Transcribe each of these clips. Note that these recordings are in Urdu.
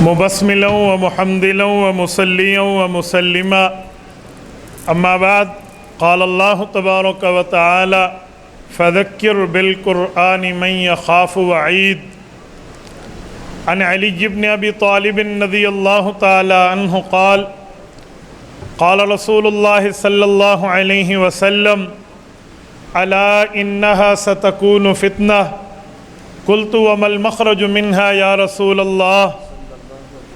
مبسملا ومحمدلا ومصليا ومسلما أما بعد قال الله تبارك وتعالى فذكر بالقرآن من يخاف وعيد عن علي بن أبي طالب رضي الله تعالى عنه قال قال رسول الله صلى الله عليه وسلم ألا إنها ستكون فتنة قلت وما المخرج منها يا رسول الله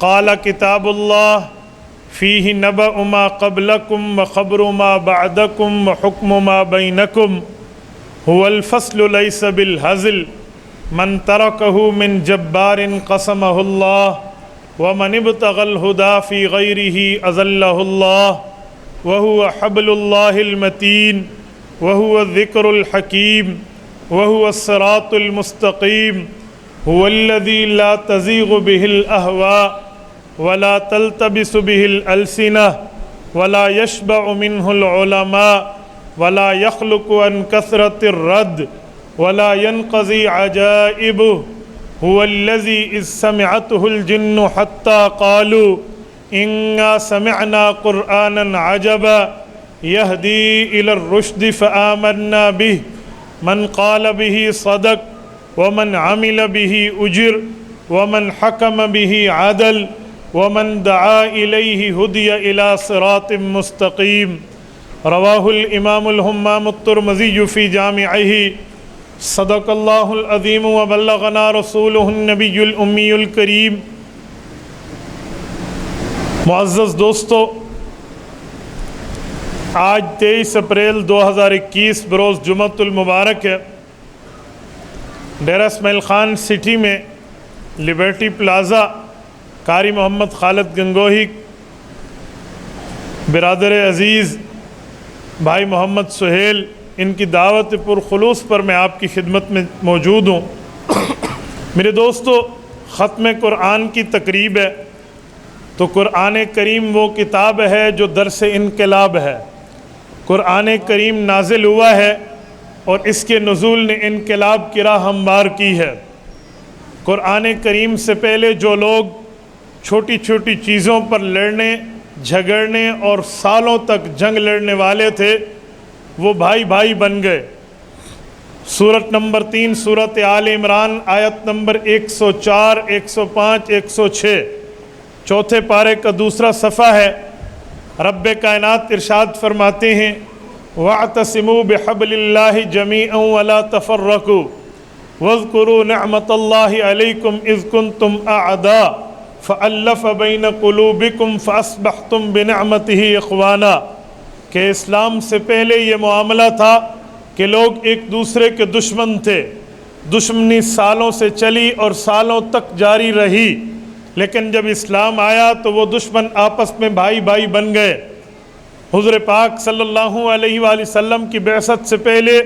قال كتاب الله فيه نبأ ما قبلكم وخبر ما بعدكم وحكم ما بينكم هو الفصل ليس بالهزل من تركه من جبار قسمه الله ومن ابتغى الهدى في غيره أذله الله وهو حبل الله المتين وهو الذكر الحكيم وهو الصراط المستقيم هو الذي لا تزيغ به الأهواء ولا تلتبس به الألسنة ولا يشبع منه العلماء ولا يخلق عن كثرة الرد ولا ينقضي عجائبه هو الذي إذ سمعته الجن حتى قالوا إنا سمعنا قرآنا عجبا يهدي إلى الرشد فآمنا به من قال به صدق ومن عمل به أجر ومن حكم به عدل ومن دعا إليه هدي إلى صراط مستقيم رواه الإمام الهمام الترمذي في جامعه صدق الله العظيم وبلغنا رسوله النبي الأمي الكريم۔ معزز دوستو، آج 23 اپریل 2021 بروز جمعۃ المبارک ہے۔ ڈیرہ اسماعیل خان سٹی میں لبرٹی پلازا قاری محمد خالد گنگوہی برادر عزیز بھائی محمد سہیل ان کی دعوت پرخلوص پر میں آپ کی خدمت میں موجود ہوں۔ میرے دوستو، ختم قرآن کی تقریب ہے تو قرآن کریم وہ کتاب ہے جو درس انقلاب ہے۔ قرآن کریم نازل ہوا ہے اور اس کے نزول نے انقلاب کی راہ ہموار کی ہے۔ قرآن کریم سے پہلے جو لوگ چھوٹی چھوٹی چیزوں پر لڑنے، جھگڑنے اور سالوں تک جنگ لڑنے والے تھے، وہ بھائی بھائی بن گئے۔ سورت نمبر 3 سورت آل عمران آیت نمبر 104، 105، 106 چوتھے پارے کا دوسرا صفحہ ہے۔ رب کائنات ارشاد فرماتے ہیں وَاعْتَصِمُوا بِحَبْلِ اللَّهِ جَمِيعًا وَلَا تَفَرَّقُوا وَاذْكُرُوا نِعْمَةَ اللَّهِ عَلَيْكُمْ إِذْ كُنْتُمْ أَعْدَاءً فَأَلَّفَ بَيْنَ قُلُوبِكُمْ فَأَصْبَحْتُمْ بِنِعْمَتِهِ إِخْوَانًا کہ اسلام سے پہلے یہ معاملہ تھا کہ لوگ ایک دوسرے کے دشمن تھے، دشمنی سالوں سے چلی اور سالوں تک جاری رہی، لیکن جب اسلام آیا تو وہ دشمن آپس میں بھائی بھائی بن گئے۔ حضور پاک صلی اللہ علیہ وآلہ وسلم کی بعثت سے پہلے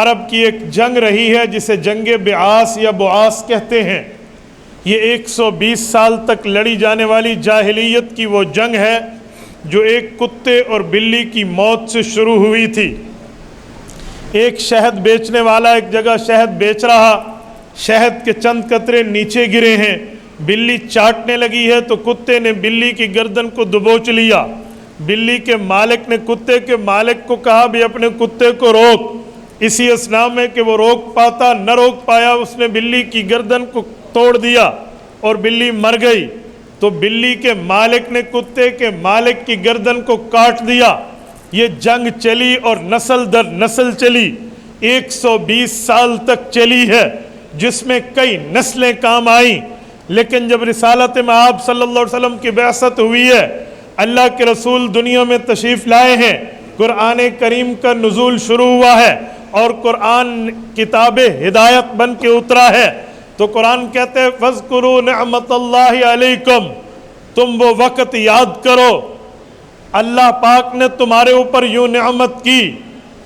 عرب کی ایک جنگ رہی ہے جسے جنگ بعاث یا بعاث کہتے ہیں۔ یہ 120 سال تک لڑی جانے والی جاہلیت کی وہ جنگ ہے جو ایک کتے اور بلی کی موت سے شروع ہوئی تھی۔ ایک شہد بیچنے والا ایک جگہ شہد بیچ رہا، شہد کے چند قطرے نیچے گرے ہیں، بلی چاٹنے لگی ہے تو کتے نے بلی کی گردن کو دبوچ لیا۔ بلی کے مالک نے کتے کے مالک کو کہا بھی اپنے کتے کو روک۔ اسی اثناء میں کہ وہ روک پاتا نہ روک پایا، اس نے بلی کی گردن کو توڑ دیا اور بلی مر گئی۔ تو بلی کے مالک نے کتے کے مالک کی گردن کو کاٹ دیا۔ یہ جنگ چلی اور نسل در نسل چلی، 120 سال تک چلی ہے، جس میں کئی نسلیں کام آئیں۔ لیکن جب رسالت مآب صلی اللہ علیہ وسلم کی بعثت ہوئی ہے، اللہ کے رسول دنیا میں تشریف لائے ہیں، قرآن کریم کا نزول شروع ہوا ہے اور قرآن کتاب ہدایت بن کے اترا ہے، تو قرآن کہتے ہیں فَاذْكُرُوا نِعْمَةَ اللَّهِ عَلَيْكُمْ، تم وہ وقت یاد کرو اللہ پاک نے تمہارے اوپر یوں نعمت کی،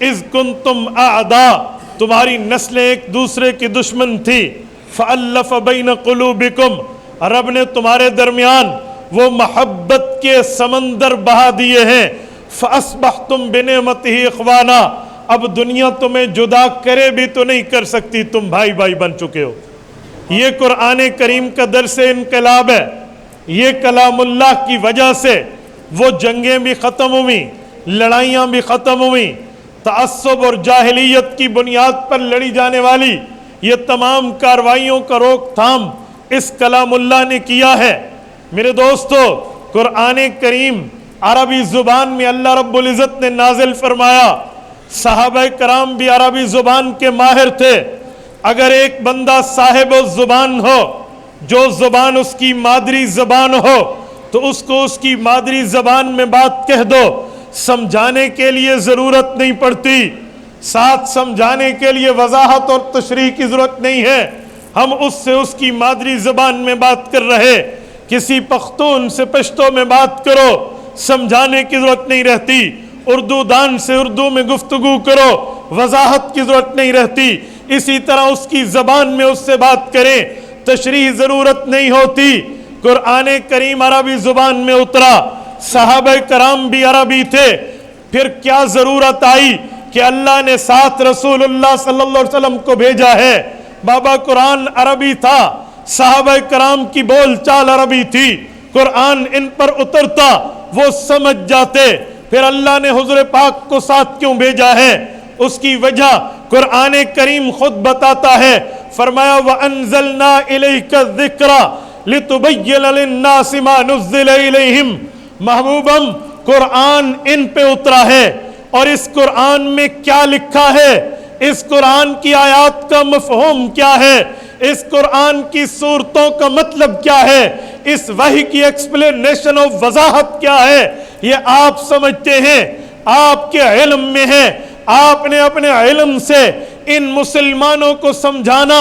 اِذْ كُنْتُمْ أَعْدَاء، تمہاری نسلیں ایک دوسرے کی دشمن تھی، فَأَلَّفَ بَيْنَ قُلُوبِكُمْ، رب نے تمہارے درمیان وہ محبت کے سمندر بہا دیے ہیں، فَأَصْبَحْتُمْ بِنِعْمَتِهِ إِخْوَانًا، اب دنیا تمہیں جدا کرے بھی تو نہیں کر سکتی، تم بھائی بھائی بن چکے ہو۔ یہ قرآن کریم کا درس انقلاب ہے۔ یہ کلام اللہ کی وجہ سے وہ جنگیں بھی ختم ہوئیں، لڑائیاں بھی ختم ہوئیں، تعصب اور جاہلیت کی بنیاد پر لڑی جانے والی یہ تمام کارروائیوں کا روک تھام اس کلام اللہ نے کیا ہے۔ میرے دوستو، قرآن کریم عربی زبان میں اللہ رب العزت نے نازل فرمایا، صحابہ کرام بھی عربی زبان کے ماہر تھے۔ اگر ایک بندہ صاحب زبان ہو، جو زبان اس کی مادری زبان ہو، تو اس کو اس کی مادری زبان میں بات کہہ دو، سمجھانے کے لیے ضرورت نہیں پڑتی، ساتھ سمجھانے کے لیے وضاحت اور تشریح کی ضرورت نہیں ہے۔ ہم اس سے اس کی مادری زبان میں بات کر رہے، کسی پختون سے پشتو میں بات کرو، سمجھانے کی ضرورت نہیں رہتی، اردو دان سے اردو میں گفتگو کرو، وضاحت کی ضرورت نہیں رہتی۔ اسی طرح اس کی زبان میں اس سے بات کریں، تشریح ضرورت نہیں ہوتی۔ قرآن کریم عربی زبان میں اترا، صحابہ کرام بھی عربی تھے، پھر کیا ضرورت آئی کہ اللہ نے ساتھ رسول اللہ صلی اللہ علیہ وسلم کو بھیجا ہے؟ بابا قرآن عربی تھا، صحابہ کرام کی بول چال عربی تھی، قرآن ان پر اترتا وہ سمجھ جاتے، پھر اللہ نے حضور پاک کو ساتھ کیوں بھیجا ہے؟ اس کی وجہ قرآن کریم خود بتاتا ہے، فرمایا وَأَنزَلْنَا إِلَيْكَ الذِّكْرَ لِتُبَيِّنَ لِلنَّاسِ مَا نُزِّلَ إِلَيْهِمْ۔ محبوبم، قرآن ان پہ اترا ہے، اور اس قرآن میں کیا لکھا ہے؟ اس قرآن کی آیات کا مفہوم کیا ہے؟ اس قرآن کی صورتوں کا مطلب کیا ہے؟ اس وحی کی ایکسپلینیشن اور وضاحت کیا ہے؟ یہ آپ سمجھتے ہیں، آپ کے علم میں ہے۔ آپ نے اپنے علم سے ان مسلمانوں کو سمجھانا،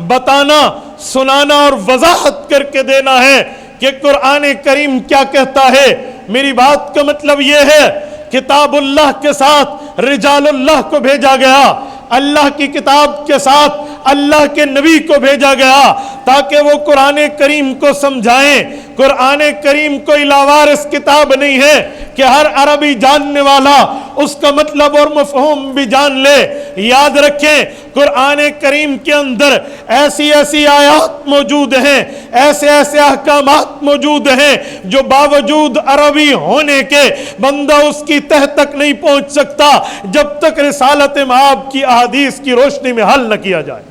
بتانا، سنانا اور وضاحت کر کے دینا ہے کہ قرآن کریم کیا کہتا ہے۔ میری بات کا مطلب یہ ہے، کتاب اللہ کے ساتھ رجال اللہ کو بھیجا گیا، اللہ کی کتاب کے ساتھ اللہ کے نبی کو بھیجا گیا تاکہ وہ قرآن کریم کو سمجھائیں۔ قرآن کریم کوئی لاوارث کتاب نہیں ہے کہ ہر عربی جاننے والا اس کا مطلب اور مفہوم بھی جان لے۔ یاد رکھیں، قرآن کریم کے اندر ایسی ایسی آیات موجود ہیں، ایسے ایسے احکامات موجود ہیں جو باوجود عربی ہونے کے بندہ اس کی تہ تک نہیں پہنچ سکتا جب تک رسالت مآب کی احادیث کی روشنی میں حل نہ کیا جائے۔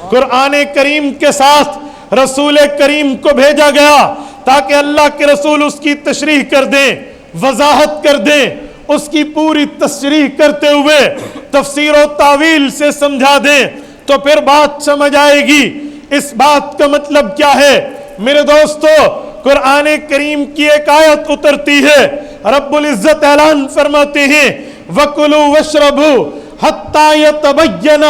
قرآن کریم کے ساتھ رسول کریم کو بھیجا گیا تاکہ اللہ کے رسول اس کی تشریح کر دیں، وضاحت کر دیں، اس کی پوری تشریح کرتے ہوئے تفسیر و تعویل سے سمجھا دیں، تو پھر بات سمجھ آئے گی۔ اس بات کا مطلب کیا ہے؟ میرے دوستو، قرآن کریم کی ایک آیت اترتی ہے، رب العزت اعلان فرماتے ہیں وَكُلُوا وَاشْرَبُوا حَتَّى يَتَبَيَّنَ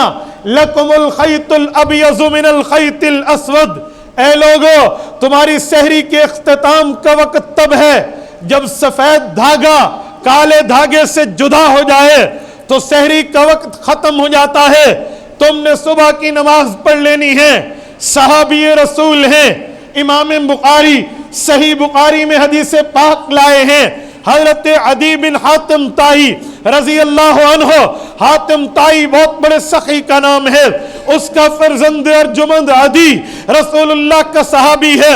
لَكُمُ الْخَيْطُ الْأَبْيَضُ مِنَ الْخَيْطِ الْأَسْوَدِ۔ اے لوگو، تمہاری سحری کے اختتام کا وقت تب ہے جب سفید دھاگا کالے دھاگے سے جدا ہو جائے، تو سحری کا وقت ختم ہو جاتا ہے، تم نے صبح کی نماز پڑھ لینی ہے۔ صحابی رسول ہیں، امام بخاری صحیح بخاری میں حدیث پاک لائے ہیں، حضرت عدی بن حاتم طائی رضی اللہ عنہ۔ حاتم طائی بہت بڑے سخی کا نام ہے، اس کا فرزند ارجمند عدی رسول اللہ کا صحابی ہے۔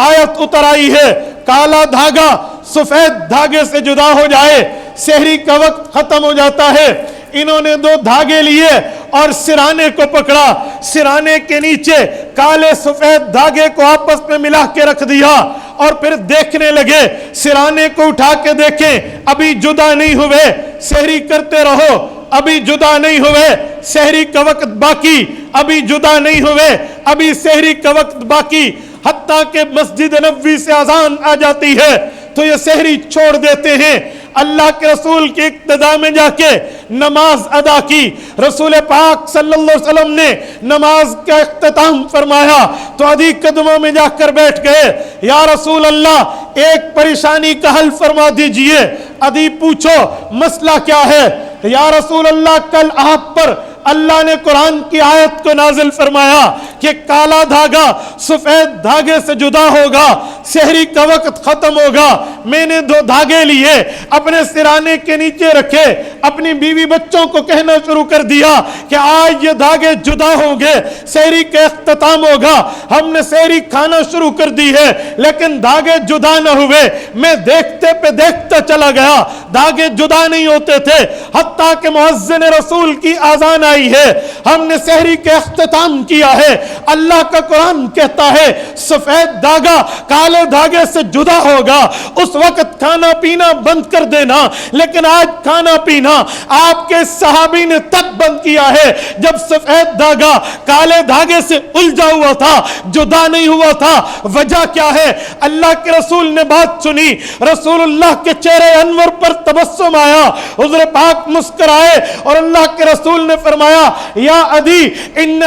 آیت اتر آئی ہے، کالا دھاگا سفید دھاگے سے جدا ہو جائے، سحری کا وقت ختم ہو جاتا ہے۔ انہوں نے دو دھاگے لیے اور سرانے کو پکڑا، سرانے کے نیچے کالے سفید دھاگے کو آپس میں ملا کے رکھ دیا، اور پھر دیکھنے لگے، سرانے کو اٹھا کے دیکھیں، ابھی جدا نہیں ہوئے، سحری کرتے رہو، ابھی جدا نہیں ہوئے، سحری کا وقت باقی، ابھی جدا نہیں ہوئے، ابھی سحری کا وقت باقی۔ حتیٰ کہ مسجد نبوی سے اذان آ جاتی ہے تو یہ سحری چھوڑ دیتے ہیں، اللہ کے رسول کی اقتداء میں جا کے نماز ادا کی۔ رسول پاک صلی اللہ علیہ وسلم نے نماز کا اختتام فرمایا تو عدی قدموں میں جا کر بیٹھ گئے، یا رسول اللہ ایک پریشانی کا حل فرما دیجئے۔ عدی پوچھو مسئلہ کیا ہے؟ یا رسول اللہ کل آپ پر اللہ نے قرآن کی آیت کو نازل فرمایا کہ کالا دھاگا سفید دھاگے سے جدا ہوگا، سحری کا وقت ختم ہوگا، میں نے دو دھاگے لیے، اپنے سرانے کے نیچے رکھے، اپنی اپنی بیوی بچوں کو کہنا شروع کر دیا کہ آج یہ دھاگے جدا ہوں گے، سحری کا اختتام ہوگا، ہم نے سحری کھانا شروع کر دی ہے، لیکن دھاگے جدا نہ ہوئے۔ میں دیکھتے پہ دیکھتا چلا گیا، دھاگے جدا نہیں ہوتے تھے، حتیٰ کہ مؤذن رسول کی آذان آئی ہے، ہم نے سحری کا اختتام کیا ہے۔ اللہ کا قرآن کہتا ہے سفید دھاگا کالے دھاگے سے جدا ہوگا، اس وقت کھانا پینا بند کر دینا۔ لیکن آج کھانا پینا آپ کے صحابی نے تب بند کیا ہے جب سفید دھاگا کالے دھاگے سے الجھا ہوا تھا، جدا نہیں ہوا تھا۔ وجہ کیا ہے؟ اللہ کے رسول نے بات سنی، رسول اللہ کے چہرے انور پر تبسم آیا، حضور پاک مسکرائے اور اللہ کے رسول نے فرمایا یا عدی ان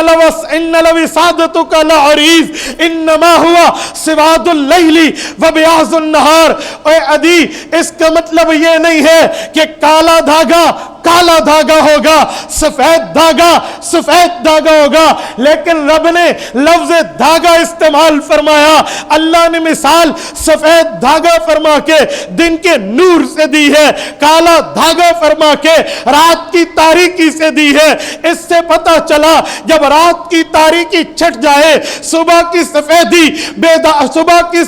لوسادتک لعریض انما ہوا سواد اللیل وبیاض النہار۔ اے عدی اس کا مطلب یہ نہیں ہے کہ کالا دھاگا کالا دھاگا ہوگا، سفید دھاگا سفید دھاگا ہوگا، لیکن رب نے لفظ دھاگا استعمال فرمایا۔ اللہ نے مثال سفید دھاگا فرما کے دن کے نور سے دی ہے، کالا دھاگا فرما کے رات کی تاریکی سے دی ہے۔ اس سے پتہ چلا جب رات کی تاریکی چھٹ جائے، صبح کی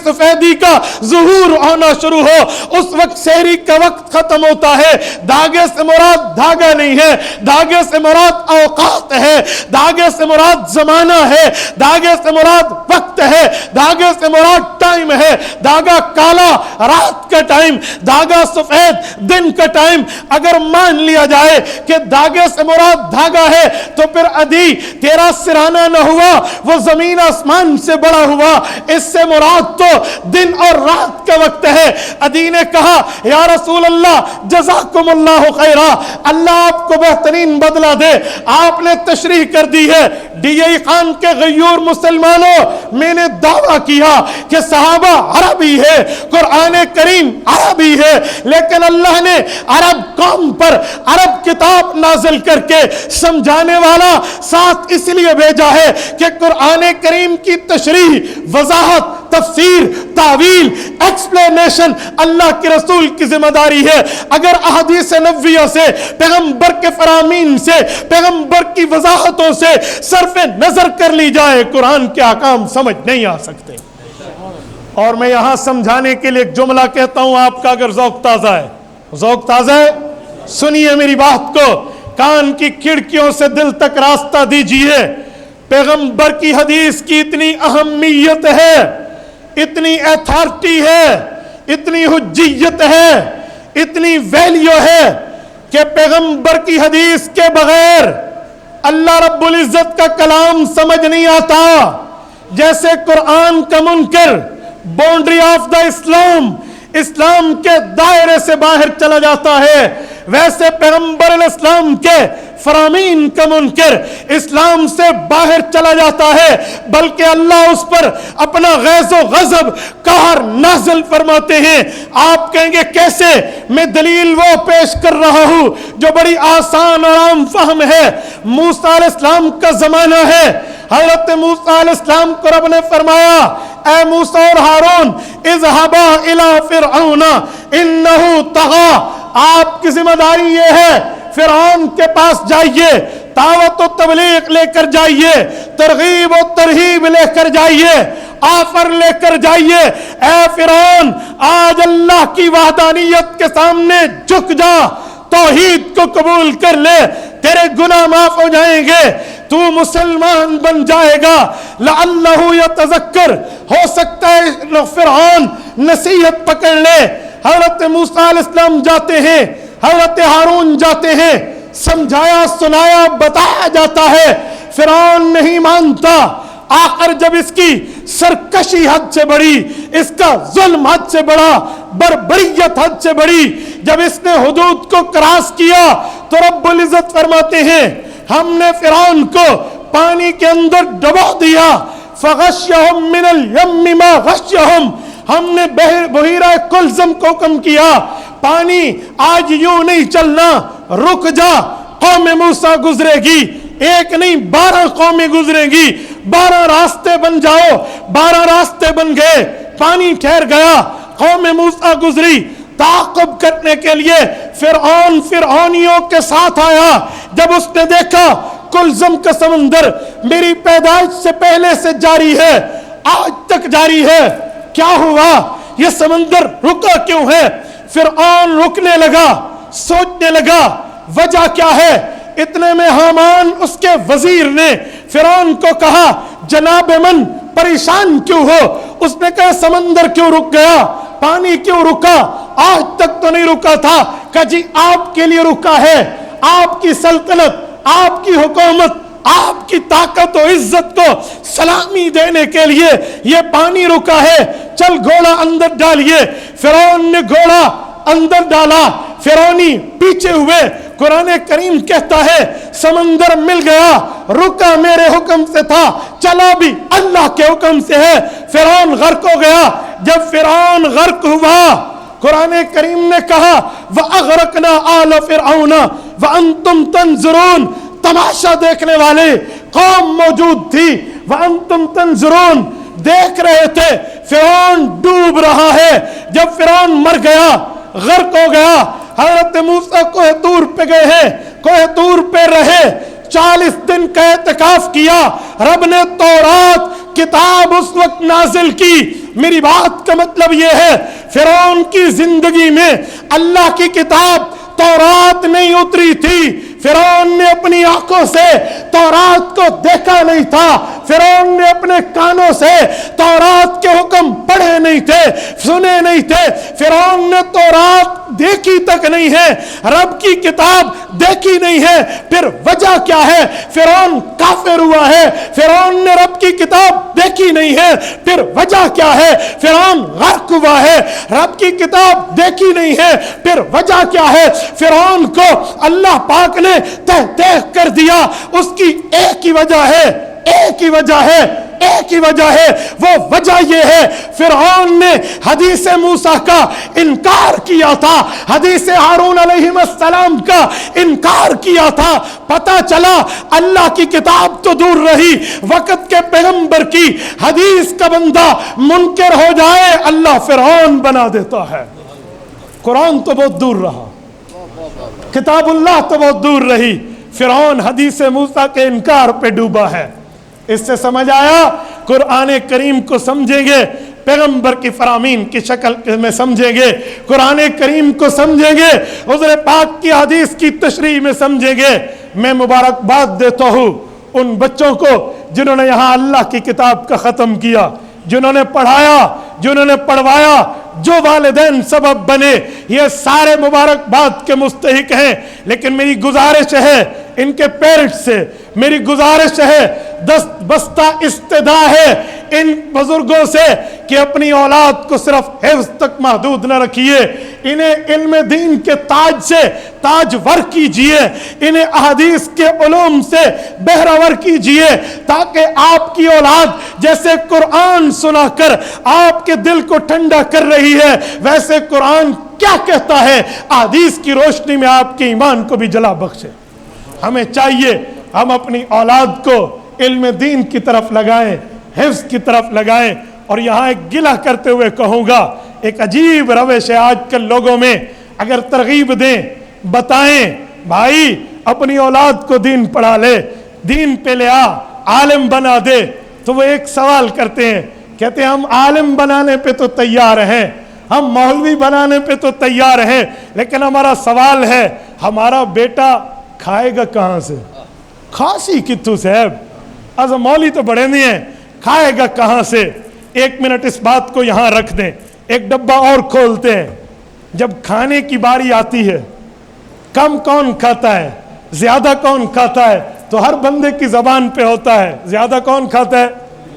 سفیدی کا ظہور ہونا شروع ہو، اس وقت سحری کا وقت ختم ہوتا ہے۔ دھاگے سے مراد دھاگا نہیں ہے، دھاگے سے مراد اوقات ہے، دھاگے سے مراد زمانہ ہے، دھاگے سے مراد وقت ہے، دھاگے سے مراد ٹائم ہے۔ دھاگا کالا رات کا ٹائم، دھاگا سفید دن کا ٹائم۔ اگر مان لیا جائے کہ دھاگے سے مراد دھاگا ہے تو پھر عدی تیرا سرانہ نہ ہوا، وہ زمین آسمان سے بڑا ہوا۔ اس سے مراد تو دن اور رات کا وقت ہے۔ عدی نے کہا یا رسول اللہ جزاکم اللہ خیرہ، اللہ آپ کو بہترین بدلہ دے۔ آپ نے تشریح کر دی ہے ڈی آئی خان کے غیور مسلمانوں، میں نے دعویٰ کیا کہ صحابہ عربی ہے، قرآن کریم عربی ہے، لیکن اللہ نے عرب قوم پر عرب کتاب نازل کر کے سمجھانے والا ساتھ اس لیے بھیجا ہے کہ قرآن کریم کی تشریح، وضاحت، تفسیر، تعویل، ایکسپلینیشن اللہ کے رسول کی ذمہ داری ہے۔ اگر احادیث نبویہ سے، پیغمبر کے فرامین سے، پیغمبر کی وضاحتوں سے صرف نظر کر لی جائے، قرآن کے احکام سمجھ نہیں آ سکتے۔ اور میں یہاں سمجھانے کے لیے ایک جملہ کہتا ہوں، آپ کا اگر ذوق تازہ ہے، ذوق تازہ ہے، سنیے میری بات کو، کان کی کھڑکیوں سے دل تک راستہ دیجئے۔ پیغمبر کی حدیث کی اتنی اہمیت ہے، اتنی ایتھارٹی ہے، اتنی حجیت ہے، اتنی ویلیو ہے کہ پیغمبر کی حدیث کے بغیر اللہ رب العزت کا کلام سمجھ نہیں آتا۔ جیسے قرآن کا منکر باؤنڈری آف دا اسلام کے دائرے سے باہر چلا جاتا ہے، ویسے پیغمبر علیہ السلام کے فرامین کا منکر اسلام سے باہر چلا جاتا ہے، بلکہ اللہ اس پر اپنا غیظ و غضب قہر نازل فرماتے ہیں۔ آپ کہیں گے کیسے؟ میں دلیل وہ پیش کر رہا ہوں جو بڑی آسان اور عام فہم ہے۔ موسیٰ علیہ السلام کا زمانہ ہے، حضرت موسیٰ علیہ السلام کو رب نے فرمایا اے موسیٰ اور ہارون اذهبا الى فرعون انه طغى، آپ کی ذمہ داری یہ ہے فرعون کے پاس جائیے، دعوت و تبلیغ لے کر جائیے، ترغیب و ترہیب لے کر جائیے، آفر لے کر جائیے۔ اے فرعون آج اللہ کی وحدانیت کے سامنے جھک جا، توحید کو قبول کر لے، تیرے گناہ معاف ہو جائیں گے، تو مسلمان بن جائے گا۔ لعلہ یتذکر، ہو سکتا ہے فرعون نصیحت پکڑ لے۔ حضرت موسیٰ علیہ السلام جاتے ہیں، حضرت ہارون جاتے ہیں، سمجھایا سنایا بتایا جاتا ہے، فرعون نہیں مانتا۔ آخر جب اس کی سرکشی حد سے بڑی، اس کا ظلم حد سے بڑا، بربریت حد سے بڑی، جب اس نے حدود کو کراس کیا تو رب العزت فرماتے ہیں ہم نے فرعون کو پانی کے اندر ڈبو دیا، فغشیہم من الیم ما غشیہم، ہم نے بحیرہ کلزم کو کم کیا، پانی آج یوں نہیں چلنا، رک جا، قوم موسیٰ گزرے گی، ایک نہیں 12 قومیں گزرے گی، 12 راستے بن جاؤ، 12 راستے بن گئے، پانی ٹھہر گیا، قوم موسیٰ گزری، تعاقب کرنے کے لیے فرعون فرعونیوں کے ساتھ آیا. جب اس نے دیکھا کلزم کا سمندر میری پیدائش سے پہلے سے جاری ہے، آج تک جاری ہے، کیا ہوا؟ یہ سمندر رکا کیوں ہے؟ فرعون رکنے لگا، سوچنے لگا وجہ کیا ہے. اتنے میں حامان اس کے وزیر نے فرعون کو کہا جناب من پریشان کیوں ہو؟ اس نے کہا سمندر کیوں رک گیا، پانی کیوں رکا، آج تک تو نہیں رکا تھا. کہا جی آپ کے لیے رکا ہے، آپ کی سلطنت، آپ کی حکومت، آپ کی طاقت و عزت کو سلامی دینے کے لیے یہ پانی رکا ہے. چل گھوڑا اندر ڈالیے. فرعون نے گھوڑا اندر ڈالا، فرعونی پیچھے ہوئے. قرآن کریم کہتا ہے سمندر مل گیا، رکا میرے حکم سے تھا، چلا بھی اللہ کے حکم سے ہے. فرعون غرق ہو گیا. جب فرعون غرق ہوا قرآن کریم نے کہا وَأَغْرَقْنَا آلَ فِرْعَوْنَ وَأَنْتُمْ تَنْظُرُونَ. تماشا دیکھنے والے قوم موجود تھی. وَأَنْتُمْ تَنْظُرُونَ، دیکھ رہے تھے فرعون ڈوب رہا ہے. جب فرعون مر گیا، غرق ہو گیا، حضرت موسیٰ کوہ طور پہ گئے ہیں، کوہ طور پہ رہے، 40 دن کا اعتکاف کیا. رب نے تورات کتاب اس وقت نازل کی. میری بات کا مطلب یہ ہے فرعون کی زندگی میں اللہ کی کتاب تورات نہیں اتری تھی. فرعون نے اپنی آنکھوں سے تورات کو دیکھا نہیں تھا، فرعون نے اپنے کانوں سے تورات کے حکم پڑھے نہیں تھے، سنے نہیں تھے. فرعون نے تورات دیکھی تک نہیں ہے، رب کی کتاب دیکھی نہیں ہے. پھر وجہ کیا ہے؟ فرعون کافر ہوا ہے. فرعون نے رب کی کتاب دیکھی نہیں ہے. پھر وجہ کیا ہے؟ فرعون غرق ہوا ہے. رب کی کتاب دیکھی نہیں ہے. پھر وجہ کیا ہے؟ فرعون کو اللہ پاک نے تہ تہ کر دیا. اس کی ایک ہی وجہ ہے، ایک ہی وجہ ہے، ایک ہی وجہ ہے. وہ وجہ یہ ہے فرعون نے حدیث موسیٰ کا انکار کیا تھا، حدیث ہارون علیہ السلام کا انکار کیا تھا. پتہ چلا اللہ کی کتاب تو دور رہی، وقت کے پیغمبر کی حدیث کا بندہ منکر ہو جائے اللہ فرعون بنا دیتا ہے. قرآن تو بہت دور رہا، کتاب اللہ تو بہت دور رہی، فرعون حدیث موسیٰ کے انکار پہ ڈوبا ہے. اس سے سمجھ آیا قرآن کریم کو سمجھیں گے پیغمبر کی فرامین کی شکل میں سمجھیں گے، قرآن کریم کو سمجھیں گے حضور پاک کی حدیث کی تشریح میں سمجھیں گے. میں مبارکباد دیتا ہوں ان بچوں کو جنہوں نے یہاں اللہ کی کتاب کا ختم کیا، جنہوں نے پڑھایا، جنہوں نے پڑھوایا، جو والدین سبب بنے، یہ سارے مبارکباد کے مستحق ہیں. لیکن میری گزارش ہے ان کے پیرنٹس سے، میری گزارش ہے، دست بستہ استدعا ہے ان بزرگوں سے کہ اپنی اولاد کو صرف حفظ تک محدود نہ رکھیے، انہیں علم دین کے تاج سے تاج ور کیجئے، انہیں احادیث کے علوم سے بہرہ ور کیجئے، تاکہ آپ کی اولاد جیسے قرآن سنا کر آپ کے دل کو ٹھنڈا کر رہی ہے، ویسے قرآن کیا کہتا ہے احادیث کی روشنی میں آپ کے ایمان کو بھی جلا بخشے. ہمیں چاہیے ہم اپنی اولاد کو علم دین کی طرف لگائیں، حفظ کی طرف لگائیں. اور یہاں ایک گلہ کرتے ہوئے کہوں گا، ایک عجیب روش ہے آج کل لوگوں میں، اگر ترغیب دیں، بتائیں بھائی اپنی اولاد کو دین پڑھا لے، دین پہ لے آ، عالم بنا دے، تو وہ ایک سوال کرتے ہیں، کہتے ہیں ہم عالم بنانے پہ تو تیار ہیں، ہم مولوی بنانے پہ تو تیار ہیں، لیکن ہمارا سوال ہے ہمارا بیٹا کھائے گا کہاں سے؟ کھاسی کتھو صاحب، از مولوی تو بڑے نہیں ہیں، کھائے گا کہاں سے؟ ایک منٹ اس بات کو یہاں رکھ دیں، ایک ڈبہ اور کھولتے ہیں. جب کھانے کی باری آتی ہے کم کون کھاتا ہے، زیادہ کون کھاتا ہے؟ تو ہر بندے کی زبان پہ ہوتا ہے زیادہ کون کھاتا ہے؟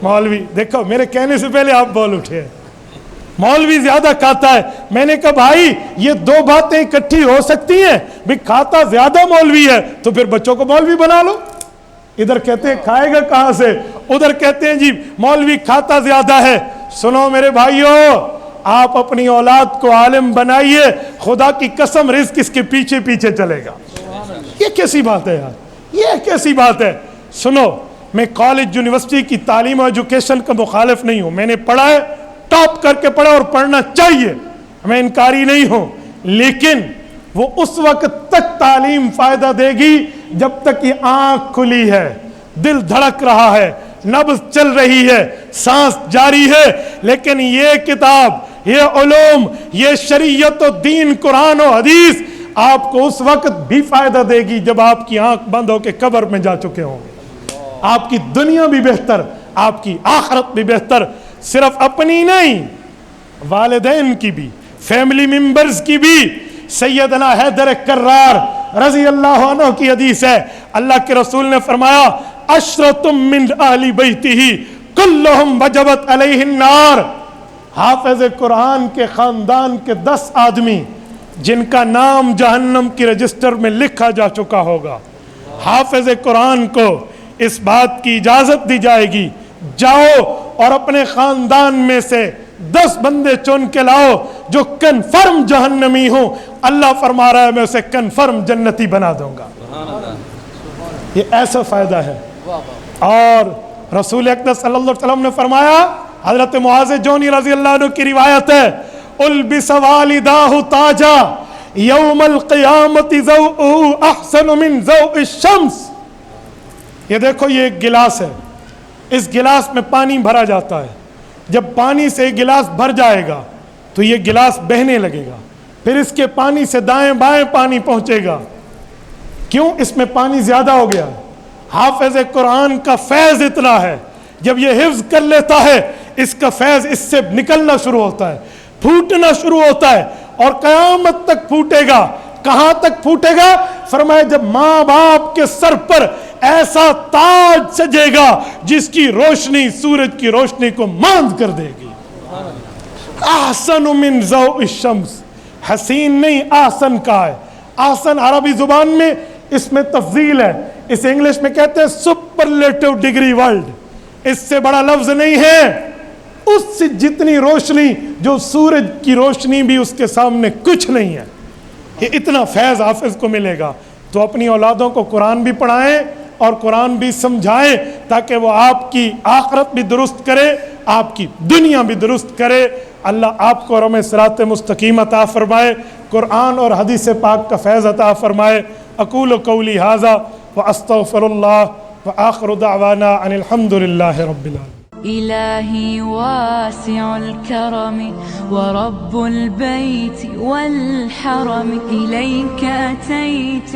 مولوی. دیکھو میرے کہنے سے پہلے آپ بول اٹھے، مولوی زیادہ کھاتا ہے. میں نے کہا بھائی یہ دو باتیں اکٹھی ہو سکتی ہیں؟ بھی کھاتا زیادہ مولوی ہے تو پھر بچوں کو مولوی بنا لو. ادھر کہتے ہیں کھائے گا کہاں سے، ادھر کہتے ہیں جی مولوی کھاتا زیادہ ہے. سنو میرے بھائیو، آپ اپنی اولاد کو عالم بنائیے، خدا کی قسم رزق اس کے پیچھے پیچھے چلے گا. یہ کیسی بات ہے یار، یہ کیسی بات ہے؟ سنو، میں کالج یونیورسٹی کی تعلیم و ایجوکیشن کا مخالف نہیں ہوں، میں نے پڑھا ہے، ٹاپ کر کے پڑھا اور پڑھنا چاہیے، میں انکاری نہیں ہوں، لیکن وہ اس وقت تک تعلیم فائدہ دے گی جب تک یہ آنکھ کھلی ہے، دل دھڑک رہا ہے، نبض چل رہی ہے، سانس جاری ہے۔ لیکن یہ کتاب، یہ علوم، یہ شریعت و دین، قرآن و حدیث آپ کو اس وقت بھی فائدہ دے گی جب آپ کی آنکھ بند ہو کے قبر میں جا چکے ہوں گے۔ آپ کی دنیا بھی بہتر، آپ کی آخرت بھی بہتر، صرف اپنی نہیں، والدین کی بھی، فیملی ممبرز کی بھی۔ سیدنا حیدر کرار رضی اللہ عنہ کی حدیث ہے، اللہ کے رسول نے فرمایا عشرۃ من اہل بیتہ کلہم وجبت علیہ النار۔ حافظ قرآن کے خاندان کے 10 آدمی جن کا نام جہنم کی رجسٹر میں لکھا جا چکا ہوگا، حافظ قرآن کو اس بات کی اجازت دی جائے گی، جاؤ اور اپنے خاندان میں سے 10 بندے چن کے لاؤ جو کنفرم جہنمی ہوں، اللہ فرما رہا ہے میں اسے کنفرم جنتی بنا دوں گا۔ یہ ایسا فائدہ ہے۔ اور رسول اکرم صلی اللہ علیہ وسلم نے فرمایا، حضرت معاذ جونی رضی اللہ عنہ کی روایت ہے، البس والداہ تاجا یوم القیامت ضوءہ احسن من ضوء الشمس۔ یہ دیکھو، یہ ایک گلاس ہے، اس گلاس میں پانی بھرا جاتا ہے، جب پانی سے ایک گلاس بھر جائے گا تو یہ گلاس بہنے لگے گا، پھر اس کے پانی سے دائیں بائیں پانی پہنچے گا۔ کیوں؟ اس میں پانی زیادہ ہو گیا۔ حافظ قرآن کا فیض اتنا ہے، جب یہ حفظ کر لیتا ہے اس کا فیض اس سے نکلنا شروع ہوتا ہے، پھوٹنا شروع ہوتا ہے، اور قیامت تک پھوٹے گا۔ کہاں تک پھوٹے گا؟ فرمایا جب ماں باپ کے سر پر ایسا تاج سجے گا جس کی روشنی سورج کی روشنی کو ماند کر دے گی۔ احسن من ضوء الشمس، حسین نہیں احسن کا ہے۔ احسن عربی زبان میں اس میں تفضیل ہے، اس انگلش میں کہتے ہیں سپرلیٹو ڈگری ورلڈ، اس سے بڑا لفظ نہیں ہے۔ اس سے جتنی روشنی جو سورج کی روشنی بھی اس کے سامنے کچھ نہیں ہے۔ یہ اتنا فیض حافظ کو ملے گا، تو اپنی اولادوں کو قرآن بھی پڑھائیں اور قرآن بھی سمجھائیں تاکہ وہ آپ کی آخرت بھی درست کرے، آپ کی دنیا بھی درست کرے۔ اللہ آپ کو اور ہمیں صراط مستقیم عطا فرمائے، قرآن اور حدیث پاک کا فیض عطا فرمائے۔ اقول قولی ھذا واستغفر اللہ وآخر دعوانا ان الحمد للہ رب العالمین۔ إلهي واسع الكرم ورب البيت والحرم إليك أتيت